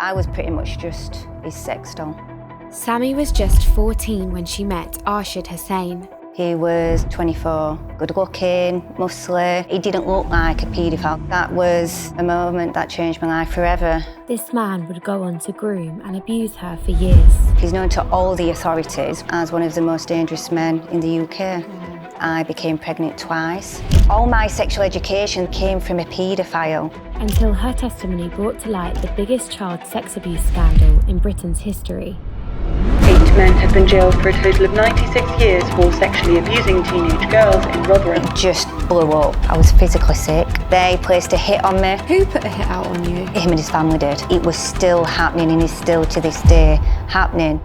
I was pretty much just his sex doll. Sammy was just 14 when she met Arshid Hussain. He was 24, good-looking, muscly. He didn't look like a paedophile. That was a moment that changed my life forever. This man would go on to groom and abuse her for years. He's known to all the authorities as one of the most dangerous men in the UK. I became pregnant twice. All my sexual education came from a paedophile. Until her testimony brought to light the biggest child sex abuse scandal in Britain's history. 8 men have been jailed for a total of 96 years for sexually abusing teenage girls in Rotherham. It just blew up. I was physically sick. They placed a hit on me. Who put a hit out on you? Him and his family did. It was still happening and is still to this day happening.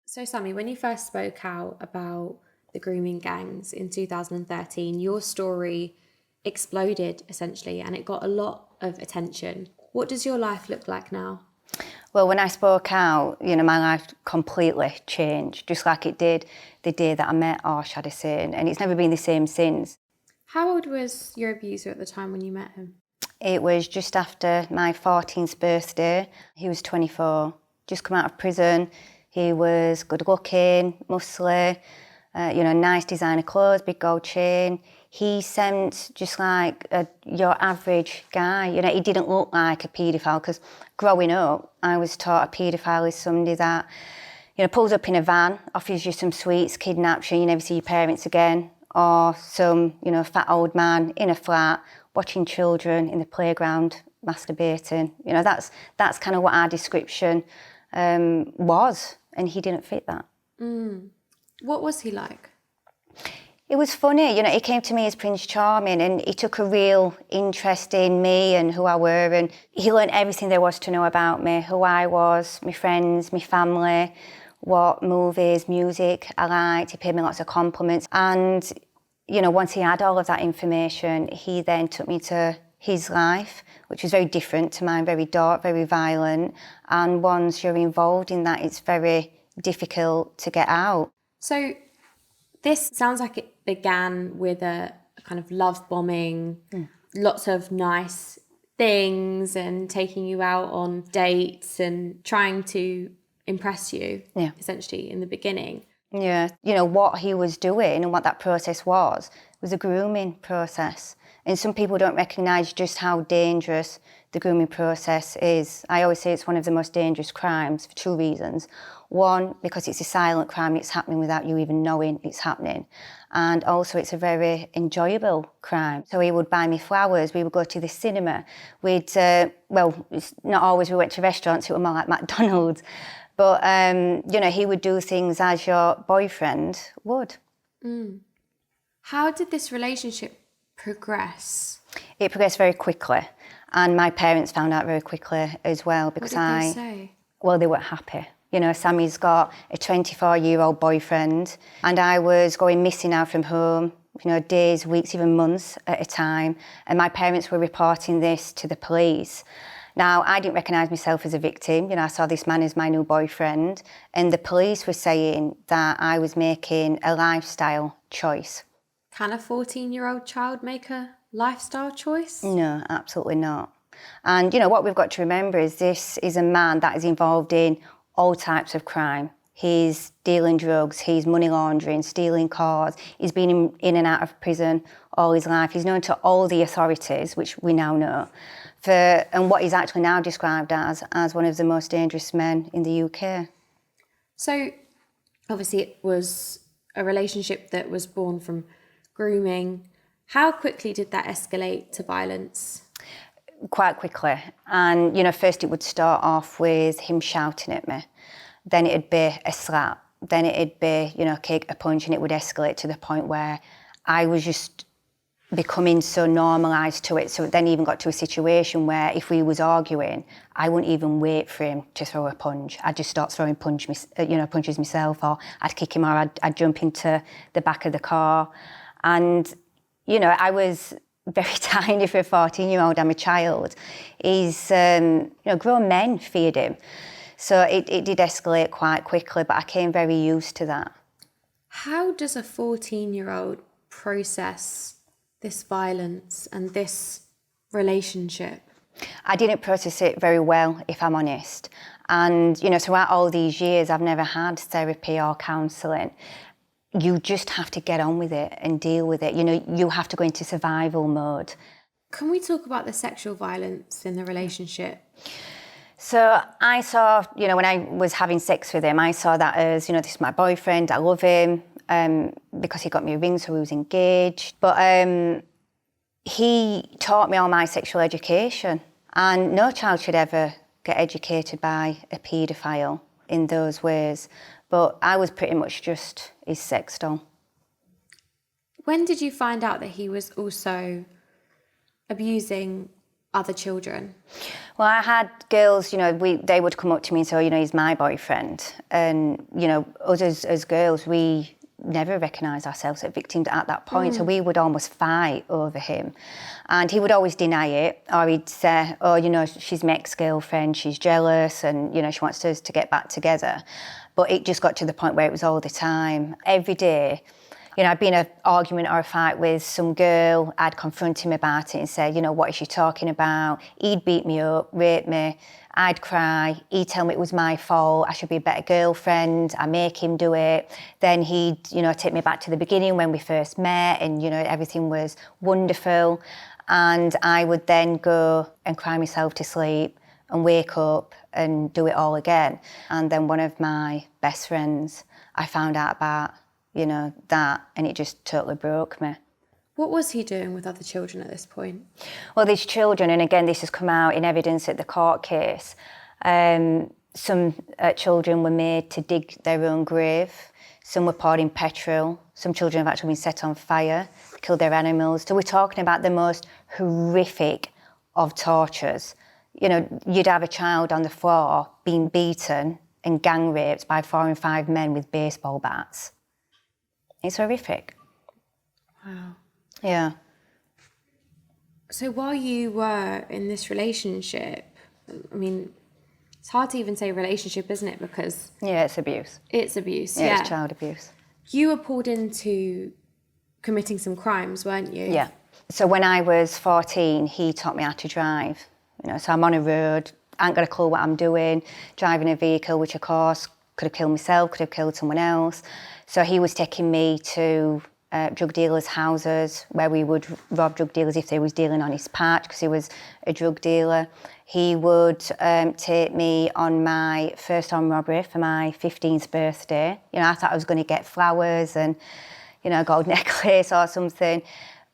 So Sammy, when you first spoke out about the grooming gangs in 2013, your story exploded essentially and it got a lot of attention. What does your life look like now? Well, when I spoke out, my life completely changed, just like it did the day that I met Arshid Hussain, and it's never been the same since. How old was your abuser at the time when you met him? It was just after my 14th birthday. He was 24, just come out of prison. He was good-looking, muscly, nice designer clothes, big gold chain. He seemed just like your average guy. He didn't look like a paedophile, because growing up, I was taught a paedophile is somebody that, pulls up in a van, offers you some sweets, kidnaps you, you never see your parents again, or some, fat old man in a flat watching children in the playground masturbating. That's kind of what our description was, and he didn't fit that. What was he like? It was funny, he came to me as Prince Charming, and he took a real interest in me and who I were, and he learned everything there was to know about me, who I was, my friends, my family, what movies, music I liked. He paid me lots of compliments, and once he had all of that information, he then took me to his life, which was very different to mine, very dark, very violent, and once you're involved in that, it's very difficult to get out. So this sounds like it began with a kind of love bombing, lots of nice things and taking you out on dates and trying to impress you, essentially, in the beginning. Yeah, what he was doing and what that process was a grooming process. And some people don't recognise just how dangerous the grooming process is. I always say it's one of the most dangerous crimes for two reasons. One, because it's a silent crime, it's happening without you even knowing it's happening. And also it's a very enjoyable crime. So he would buy me flowers, we would go to the cinema. It's not always we went to restaurants, it was more like McDonald's. But, he would do things as your boyfriend would. How did this relationship progress? It progressed very quickly. And my parents found out very quickly as well, because what did they say? Well, they weren't happy. Sammy's got a 24-year-old boyfriend, and I was going missing out from home, days, weeks, even months at a time. And my parents were reporting this to the police. Now, I didn't recognise myself as a victim. I saw this man as my new boyfriend, and the police were saying that I was making a lifestyle choice. Can a 14-year-old child make a lifestyle choice? No, absolutely not. And, what we've got to remember is this is a man that is involved in all types of crime. He's dealing drugs, he's money laundering, stealing cars. He's been in and out of prison all his life. He's known to all the authorities, which we now know, and what he's actually now described as one of the most dangerous men in the UK. So, obviously it was a relationship that was born from grooming. How quickly did that escalate to violence? Quite quickly. And, first it would start off with him shouting at me. Then it'd be a slap. Then it'd be, kick, a punch, and it would escalate to the point where I was just becoming so normalised to it. So it then even got to a situation where if we was arguing, I wouldn't even wait for him to throw a punch. I'd just start throwing punches myself, or I'd kick him, or I'd jump into the back of the car. And, I was very tiny for a 14-year-old. I'm a child. He's, grown men feared him. So it did escalate quite quickly, but I came very used to that. How does a 14-year-old process this violence and this relationship? I didn't process it very well, if I'm honest. And, throughout all these years, I've never had therapy or counselling. You just have to get on with it and deal with it. You have to go into survival mode. Can we talk about the sexual violence in the relationship? So I saw, when I was having sex with him, I saw that as, this is my boyfriend, I love him, because he got me a ring, so we was engaged. But he taught me all my sexual education, and no child should ever get educated by a paedophile in those ways. But I was pretty much just his sex doll. When did you find out that he was also abusing other children? Well, I had girls, they would come up to me and say, he's my boyfriend. And, us as girls, we never recognised ourselves as victims at that point. So we would almost fight over him. And he would always deny it, or he'd say, she's my ex-girlfriend, she's jealous, and, she wants us to get back together. But it just got to the point where it was all the time. Every day, I'd be in an argument or a fight with some girl, I'd confront him about it and say, what is she talking about? He'd beat me up, rape me, I'd cry, he'd tell me it was my fault, I should be a better girlfriend, I make him do it. Then he'd, take me back to the beginning when we first met and, everything was wonderful. And I would then go and cry myself to sleep and wake up and do it all again. And then one of my best friends, I found out about, that, and it just totally broke me. What was he doing with other children at this point? Well, these children, and again, this has come out in evidence at the court case, some children were made to dig their own grave, some were poured in petrol, some children have actually been set on fire, killed their animals. So we're talking about the most horrific of tortures. You'd have a child on the floor being beaten and gang raped by 4 and 5 men with baseball bats. It's horrific. Wow. Yeah. So while you were in this relationship, it's hard to even say relationship, isn't it? Because... yeah, it's abuse. It's abuse, yeah. It's child abuse. You were pulled into committing some crimes, weren't you? Yeah. So when I was 14, he taught me how to drive. So I'm on a road, I ain't got a clue what I'm doing, driving a vehicle, which of course could have killed myself, could have killed someone else. So he was taking me to drug dealers' houses where we would rob drug dealers if they was dealing on his patch, because he was a drug dealer. He would take me on my first armed robbery for my 15th birthday. I thought I was going to get flowers and, a gold necklace or something.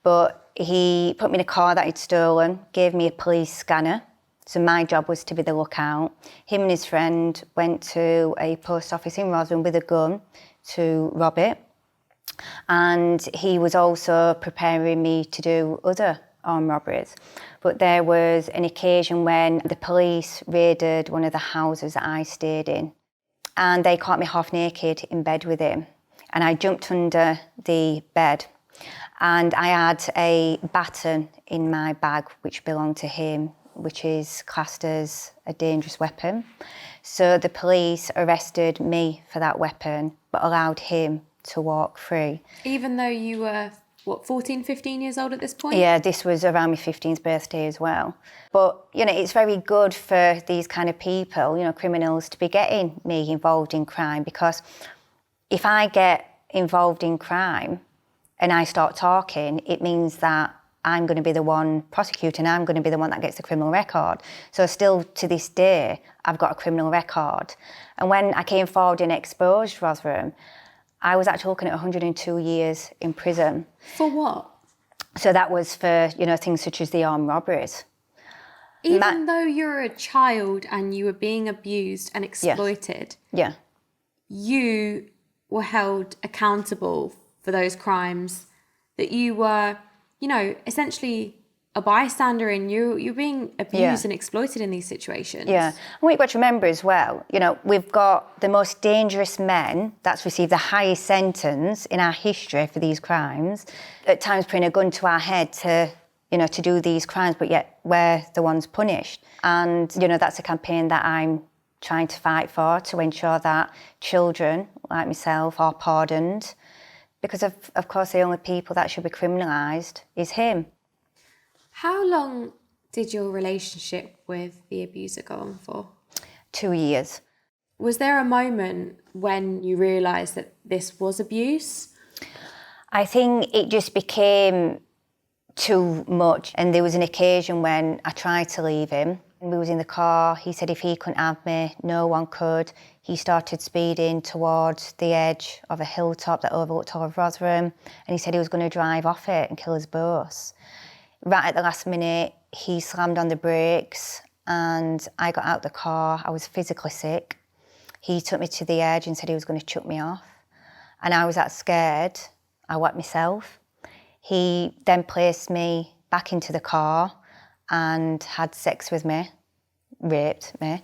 But he put me in a car that he'd stolen, gave me a police scanner. So my job was to be the lookout. Him and his friend went to a post office in Rotherham with a gun to rob it. And he was also preparing me to do other armed robberies. But there was an occasion when the police raided one of the houses that I stayed in, and they caught me half naked in bed with him. And I jumped under the bed, and I had a baton in my bag which belonged to him, which is classed as a dangerous weapon. So the police arrested me for that weapon, but allowed him to walk free. Even though you were, 14, 15 years old at this point? Yeah, this was around my 15th birthday as well. But, it's very good for these kind of people, criminals, to be getting me involved in crime, because if I get involved in crime and I start talking, it means that I'm going to be the one prosecuting, I'm going to be the one that gets the criminal record. So still to this day, I've got a criminal record. And when I came forward and exposed Rotherham, I was actually looking at 102 years in prison. For what? So that was for, things such as the armed robberies. Even though you're a child and you were being abused and exploited, yeah, you were held accountable for those crimes, that you were, essentially a bystander in. You're being abused and exploited in these situations. Yeah. And what you've got to remember as well, we've got the most dangerous men that's received the highest sentence in our history for these crimes, at times putting a gun to our head to do these crimes, but yet we're the ones punished. And, that's a campaign that I'm trying to fight for, to ensure that children like myself are pardoned, because of course the only people that should be criminalised is him. How long did your relationship with the abuser go on for? 2 years. Was there a moment when you realised that this was abuse? I think it just became too much, and there was an occasion when I tried to leave him. We was in the car, he said if he couldn't have me, no one could. He started speeding towards the edge of a hilltop that overlooked all of Rotherham, and he said he was going to drive off it and kill us both. Right at the last minute, he slammed on the brakes and I got out the car. I was physically sick. He took me to the edge and said he was going to chuck me off. And I was that scared, I wet myself. He then placed me back into the car and had sex with me, raped me,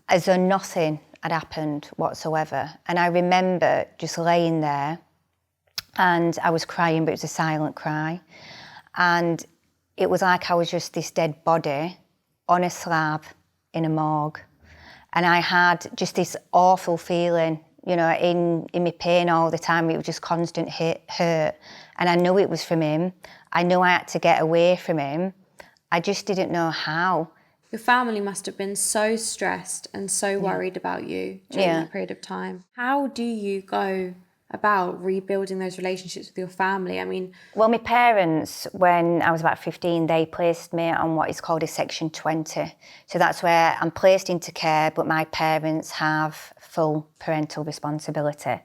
as though nothing had happened whatsoever. And I remember just laying there and I was crying, but it was a silent cry. And it was like I was just this dead body on a slab in a morgue. And I had just this awful feeling, you know, in my pain all the time. It was just constant hurt. And I knew it was from him. I knew I had to get away from him. I just didn't know how. Your family must have been so stressed and so worried about you during that period of time. How do you go about rebuilding those relationships with your family? I mean... Well, my parents, when I was about 15, they placed me on what is called a Section 20. So that's where I'm placed into care, but my parents have full parental responsibility.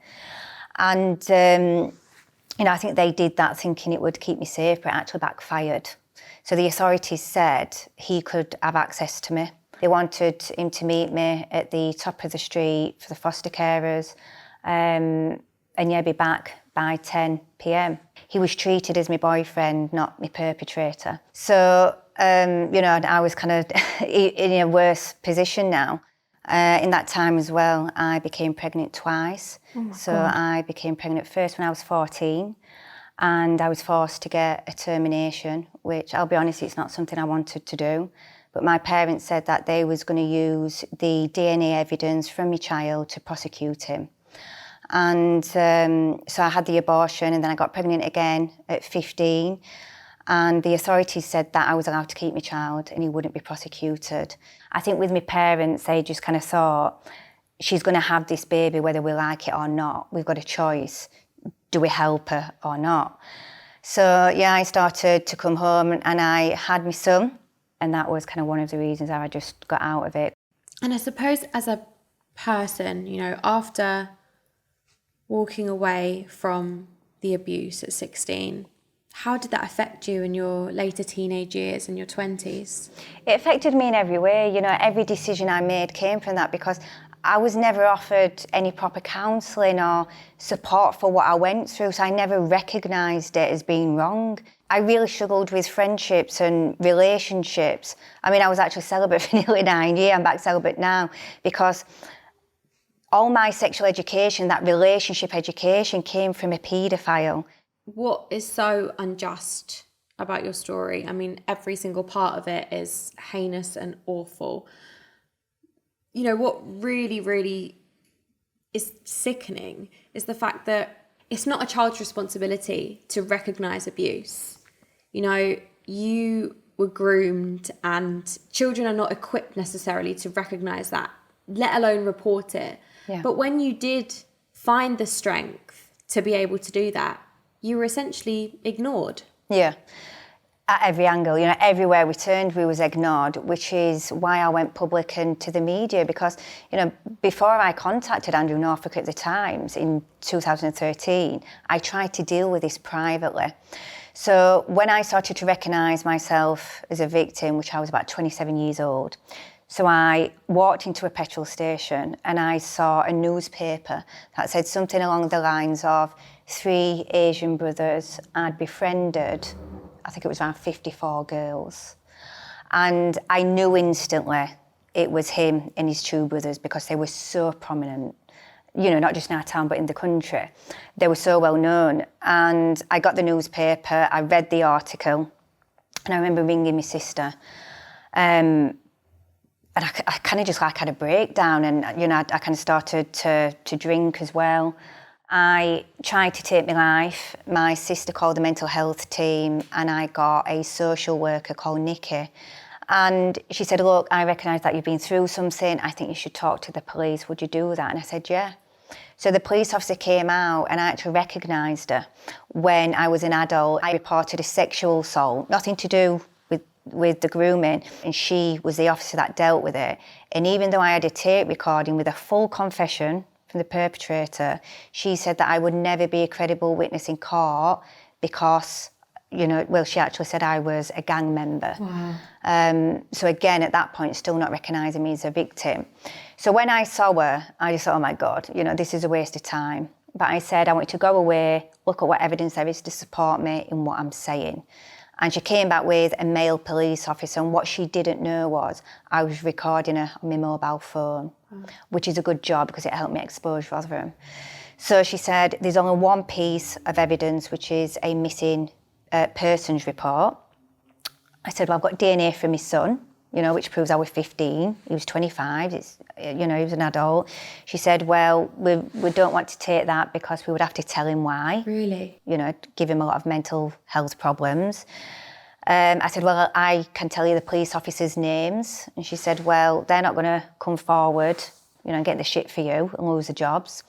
And, you know, I think they did that thinking it would keep me safe, but it actually backfired. So the authorities said he could have access to me. They wanted him to meet me at the top of the street for the foster carers, and be back by 10 p.m. He was treated as my boyfriend, not my perpetrator. So, you know, I was kind of in a worse position now. In that time as well, I became pregnant twice. So I became pregnant first when I was 14, and I was forced to get a termination, which I'll be honest, it's not something I wanted to do. But my parents said that they was going to use the DNA evidence from my child to prosecute him. And so I had the abortion, and then I got pregnant again at 15. And the authorities said that I was allowed to keep my child and he wouldn't be prosecuted. I think with my parents, they just kind of thought, she's going to have this baby whether we like it or not. We've got a choice. Do we help her or not? So, yeah, I started to come home and I had my son. And that was kind of one of the reasons I just got out of it. And I suppose as a person, you know, after walking away from the abuse at 16, how did that affect you in your later teenage years and your 20s? It affected me in every way. You know, every decision I made came from that, because I was never offered any proper counselling or support for what I went through, so I never recognised it as being wrong. I really struggled with friendships and relationships. I mean, I was actually celibate for nearly 9 years. I'm back celibate now because all my sexual education, that relationship education, came from a paedophile. What is so unjust about your story? I mean, every single part of it is heinous and awful. You know, what really, really is sickening is the fact that it's not a child's responsibility to recognise abuse. You know, you were groomed, and children are not equipped necessarily to recognise that, let alone report it. Yeah. But when you did find the strength to be able to do that, you were essentially ignored. Yeah, at every angle, you know, everywhere we turned, we was ignored, which is why I went public and to the media, because, you know, before I contacted Andrew Norfolk at the Times in 2013, I tried to deal with this privately. So when I started to recognise myself as a victim, which I was about 27 years old, so I walked into a petrol station and I saw a newspaper that said something along the lines of 3 Asian brothers had befriended, I think it was around 54 girls. And I knew instantly it was him and his 2 brothers, because they were so prominent, you know, not just in our town, but in the country. They were so well known. And I got the newspaper, I read the article, and I remember ringing my sister. And I kind of just like had a breakdown, and, you know, I kind of started to drink as well. I tried to take my life. My sister called the mental health team and I got a social worker called Nikki. And she said, look, I recognise that you've been through something. I think you should talk to the police. Would you do that? And I said, yeah. So the police officer came out and I actually recognised her. When I was an adult, I reported a sexual assault, nothing to do with the grooming, and she was the officer that dealt with it. And even though I had a tape recording with a full confession from the perpetrator, she said that I would never be a credible witness in court because, she actually said I was a gang member. Wow. So again, at that point, still not recognising me as a victim. So when I saw her, I just thought, oh my God, this is a waste of time. But I said, I want you to go away, look at what evidence there is to support me in what I'm saying. And she came back with a male police officer, and what she didn't know was I was recording her on my mobile phone, which is a good job because it helped me expose Rotherham. So she said, there's only one piece of evidence, which is a missing persons report. I said, well, I've got DNA from my son, which proves I was 15. He was 25, he was an adult. She said, well, we don't want to take that because we would have to tell him why. Really? Give him a lot of mental health problems. I said, well, I can tell you the police officers' names. And she said, well, they're not going to come forward, and get the shit for you and lose the jobs.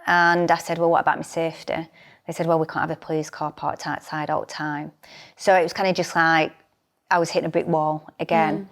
And I said, well, what about my safety? They said, well, we can't have a police car parked outside all the time. So it was kind of just like I was hitting a brick wall again.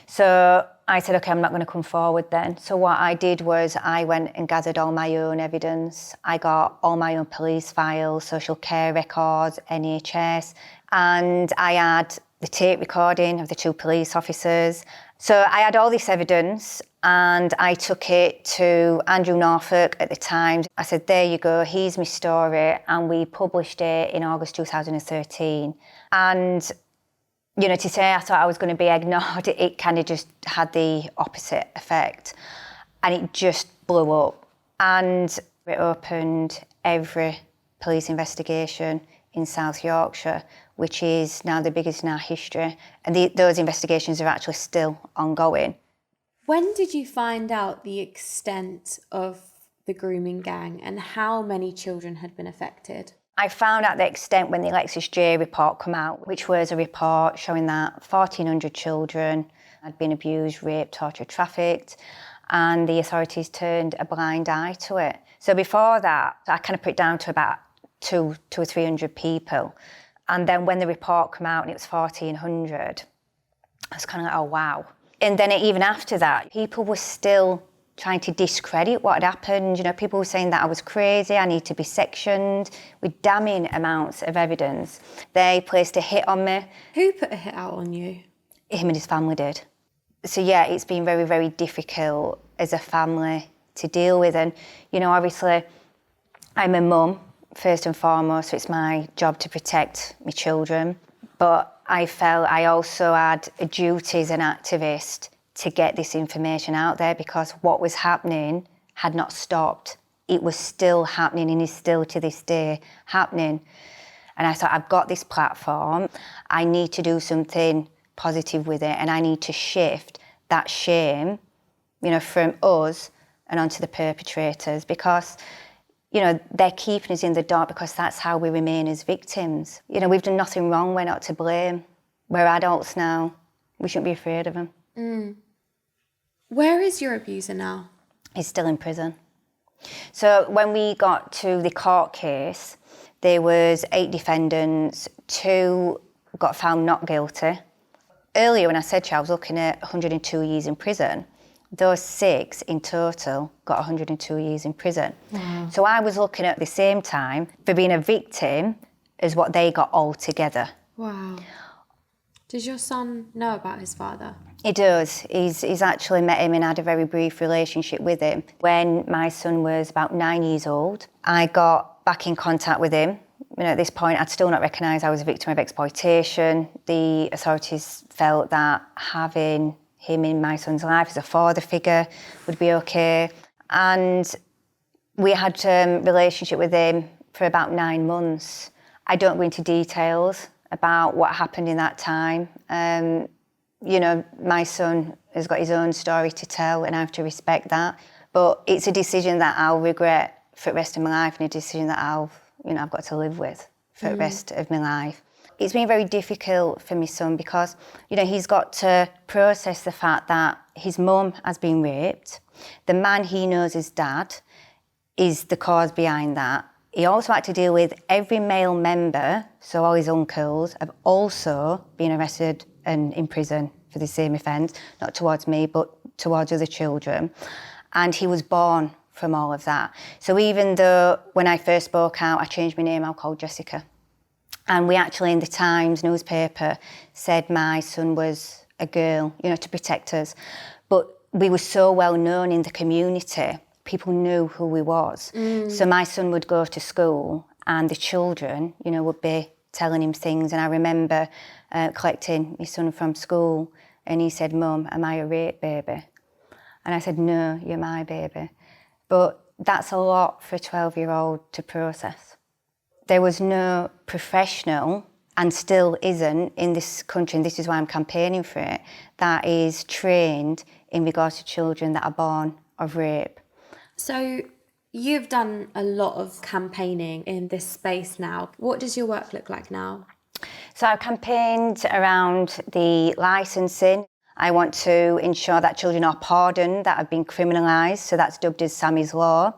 So I said, OK, I'm not going to come forward then. So what I did was I went and gathered all my own evidence. I got all my own police files, social care records, NHS, and I had the tape recording of the two police officers. So I had all this evidence and I took it to Andrew Norfolk at the time. I said, there you go, here's my story. And we published it in August 2013. And, to say I thought I was going to be ignored, it kind of just had the opposite effect. And it just blew up. And it opened every police investigation in South Yorkshire, which is now the biggest in our history. And those investigations are actually still ongoing. When did you find out the extent of the grooming gang and how many children had been affected? I found out the extent when the Alexis J report came out, which was a report showing that 1,400 children had been abused, raped, tortured, trafficked, and the authorities turned a blind eye to it. So before that, I kind of put it down to about 200 or 300 people. And then when the report came out and it was 1,400, I was kind of like, oh, wow. And then even after that, people were still trying to discredit what had happened. People were saying that I was crazy, I need to be sectioned, with damning amounts of evidence. They placed a hit on me. Who put a hit out on you? Him and his family did. So yeah, it's been very, very difficult as a family to deal with. And, obviously, I'm a mum, first and foremost, so it's my job to protect my children. But I felt I also had a duty as an activist to get this information out there because what was happening had not stopped. It was still happening and is still to this day happening. And I thought, I've got this platform, I need to do something positive with it and I need to shift that shame, from us and onto the perpetrators because, they're keeping us in the dark because that's how we remain as victims. We've done nothing wrong, we're not to blame. We're adults now, we shouldn't be afraid of them. Where is your abuser now? He's still in prison. So when we got to the court case, there was 8 defendants, 2 got found not guilty. Earlier when I said to you I was looking at 102 years in prison, those 6 in total got 102 years in prison. Wow. So I was looking at the same time for being a victim as what they got all together. Wow. Does your son know about his father? He does. He's actually met him and had a very brief relationship with him. When my son was about 9 years old, I got back in contact with him. At this point, I'd still not recognised I was a victim of exploitation. The authorities felt that having him in my son's life as a father figure would be okay. And we had a relationship with him for about 9 months. I don't go into details about what happened in that time. My son has got his own story to tell and I have to respect that. But it's a decision that I'll regret for the rest of my life and a decision that I've got to live with for the rest of my life. It's been very difficult for my son because, he's got to process the fact that his mum has been raped. The man he knows as dad is the cause behind that. He also had to deal with every male member, so all his uncles have also been arrested and in prison for the same offence, not towards me, but towards other children. And he was born from all of that. So even though when I first spoke out, I changed my name, I'm called Jessica. And we actually in the Times newspaper said my son was a girl, to protect us. But we were so well known in the community, people knew who he was. So my son would go to school and the children, would be telling him things. And I remember collecting my son from school and he said, "Mum, am I a rape baby?" And I said, "No, you're my baby." But that's a lot for a 12-year-old to process. There was no professional, and still isn't in this country, and this is why I'm campaigning for it, that is trained in regards to children that are born of rape. So you've done a lot of campaigning in this space now. What does your work look like now? So I've campaigned around the licensing. I want to ensure that children are pardoned that have been criminalised, so that's dubbed as Sammy's Law.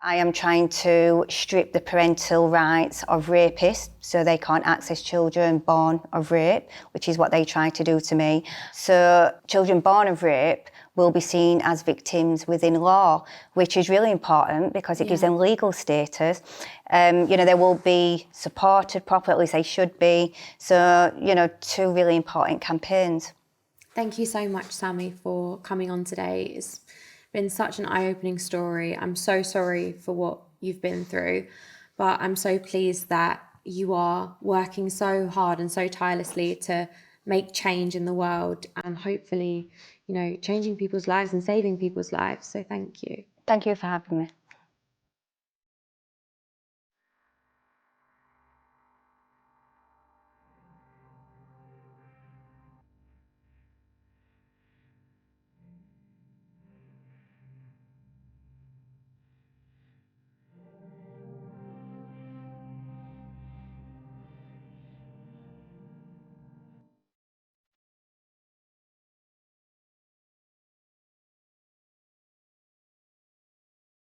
I am trying to strip the parental rights of rapists so they can't access children born of rape, which is what they try to do to me. So children born of rape will be seen as victims within law, which is really important because it gives them legal status. They will be supported properly, at least they should be. So, two really important campaigns. Thank you so much, Sammy, for coming on today. It's been such an eye-opening story. I'm so sorry for what you've been through, but I'm so pleased that you are working so hard and so tirelessly to make change in the world and hopefully, changing people's lives and saving people's lives. So thank you. Thank you for having me.